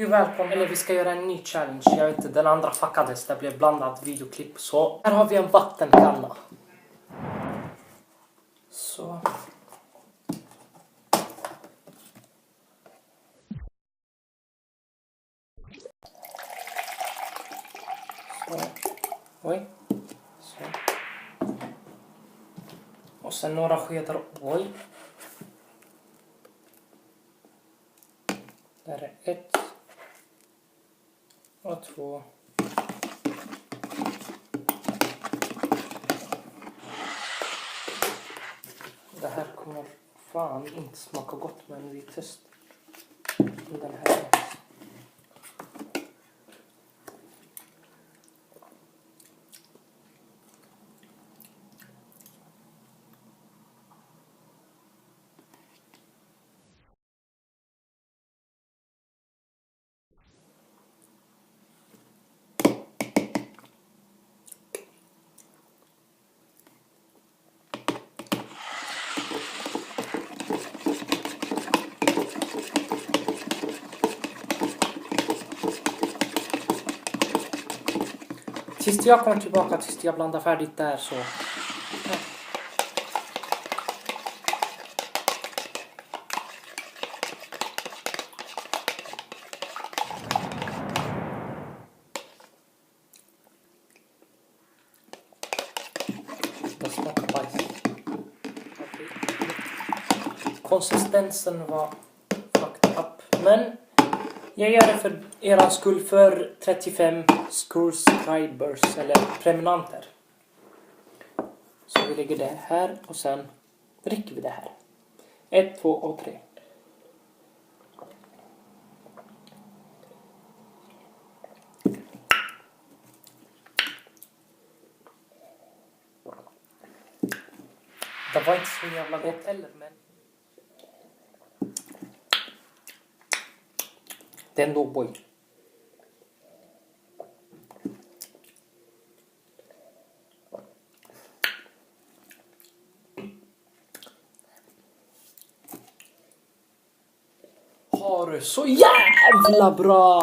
Välkommen. Eller vi ska göra en ny challenge. Jag vet inte, den andra fuckades. Det blev blandat videoklipp. Så här har vi en vattenkanna. Så. Oj. Så. Och sen några skedar. Oj. Där är 1. Och 2. Det här kommer fan inte smaka gott, men vi testar. Den här är. Tills jag kommer tillbaka, tills jag blandar färdigt där så. Det smakar bajs. Konsistensen var fucked up. Men jag gör det för era skull, för 35 subscribers eller prenumeranter. Så vi lägger det här och sen dricker vi det här. 1, 2 och 3. Det var inte så jävla gott heller, men det är ändå boy. Har det så jävla bra.